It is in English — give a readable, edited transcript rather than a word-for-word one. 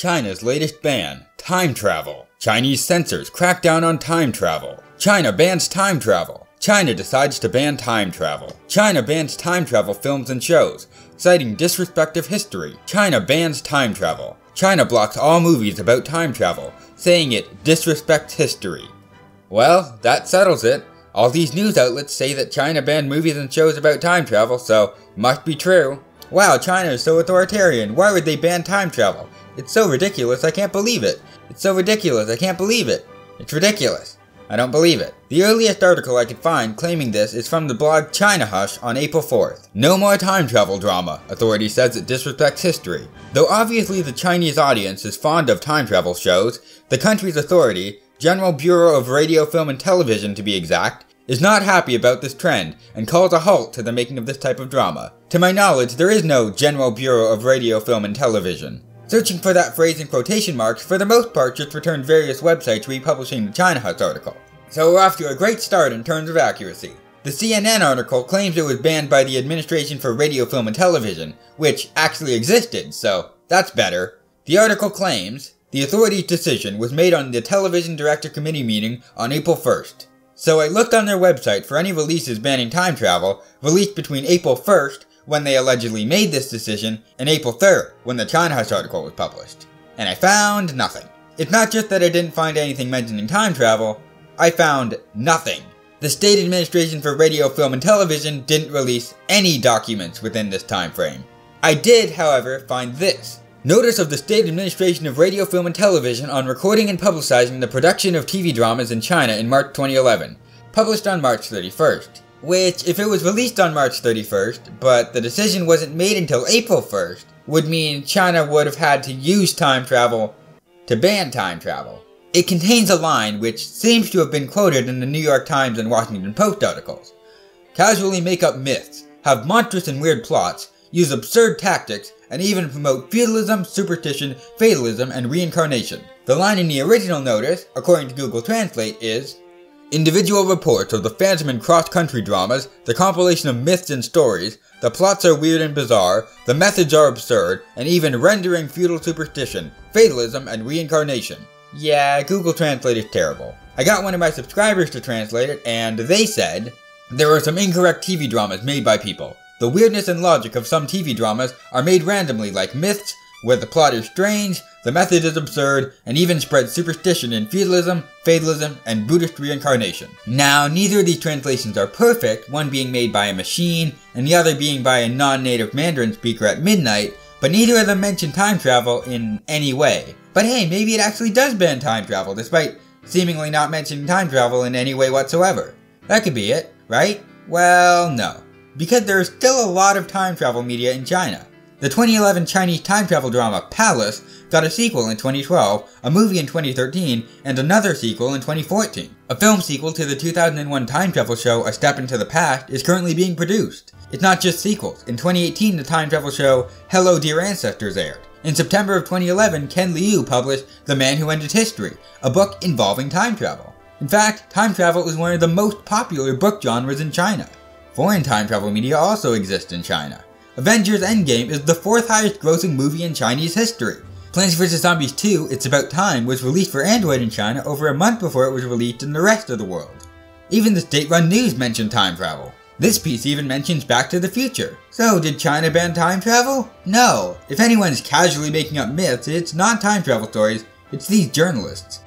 China's latest ban, time travel. Chinese censors crack down on time travel. China bans time travel. China decides to ban time travel. China bans time travel films and shows, citing disrespect of history. China bans time travel. China blocks all movies about time travel, saying it disrespects history. Well, that settles it. All these news outlets say that China banned movies and shows about time travel, so must be true. Wow, China is so authoritarian. Why would they ban time travel? It's so ridiculous, I can't believe it. It's so ridiculous, I can't believe it. It's ridiculous. I don't believe it. The earliest article I could find claiming this is from the blog China Hush on April 4th. No more time travel drama, authority says it disrespects history. Though obviously the Chinese audience is fond of time travel shows, the country's authority, General Bureau of Radio, Film and Television to be exact, is not happy about this trend and calls a halt to the making of this type of drama. To my knowledge, there is no General Bureau of Radio, Film and Television. Searching for that phrase in quotation marks for the most part just returned various websites republishing the China Hush article. So we're off to a great start in terms of accuracy. The CNN article claims it was banned by the Administration for Radio, Film and Television, which actually existed, so that's better. The article claims the authority's decision was made on the Television Director Committee meeting on April 1st. So I looked on their website for any releases banning time travel released between April 1st, when they allegedly made this decision, and April 3rd, when the China Hush article was published. And I found nothing. It's not just that I didn't find anything mentioning time travel, I found nothing. The State Administration for Radio, Film and Television didn't release any documents within this time frame. I did, however, find this. Notice of the State Administration of Radio, Film and Television on recording and publicizing the production of TV dramas in China in March 2011, published on March 31st. Which, if it was released on March 31st, but the decision wasn't made until April 1st, would mean China would have had to use time travel to ban time travel. It contains a line which seems to have been quoted in the New York Times and Washington Post articles. Casually make up myths, have monstrous and weird plots, use absurd tactics, and even promote feudalism, superstition, fatalism, and reincarnation. The line in the original notice, according to Google Translate, is individual reports of the phantom and cross-country dramas, the compilation of myths and stories, the plots are weird and bizarre, the methods are absurd, and even rendering feudal superstition, fatalism, and reincarnation. Yeah, Google Translate is terrible. I got one of my subscribers to translate it, and they said, there are some incorrect TV dramas made by people. The weirdness and logic of some TV dramas are made randomly like myths, where the plot is strange, the method is absurd, and even spreads superstition in feudalism, fatalism, and Buddhist reincarnation. Now, neither of these translations are perfect, one being made by a machine, and the other being by a non-native Mandarin speaker at midnight, but neither of them mention time travel in any way. But hey, maybe it actually does ban time travel, despite seemingly not mentioning time travel in any way whatsoever. That could be it, right? Well, no. Because there is still a lot of time travel media in China. The 2011 Chinese time travel drama Palace got a sequel in 2012, a movie in 2013, and another sequel in 2014. A film sequel to the 2001 time travel show A Step into the Past is currently being produced. It's not just sequels. In 2018, the time travel show Hello Dear Ancestors aired. In September of 2011, Ken Liu published The Man Who Ended History, a book involving time travel. In fact, time travel is one of the most popular book genres in China. Foreign time travel media also exists in China. Avengers Endgame is the fourth highest grossing movie in Chinese history. Plants vs. Zombies 2, It's About Time was released for Android in China over a month before it was released in the rest of the world. Even the state-run news mentioned time travel. This piece even mentions Back to the Future. So, did China ban time travel? No. If anyone's casually making up myths, it's not time travel stories, it's these journalists.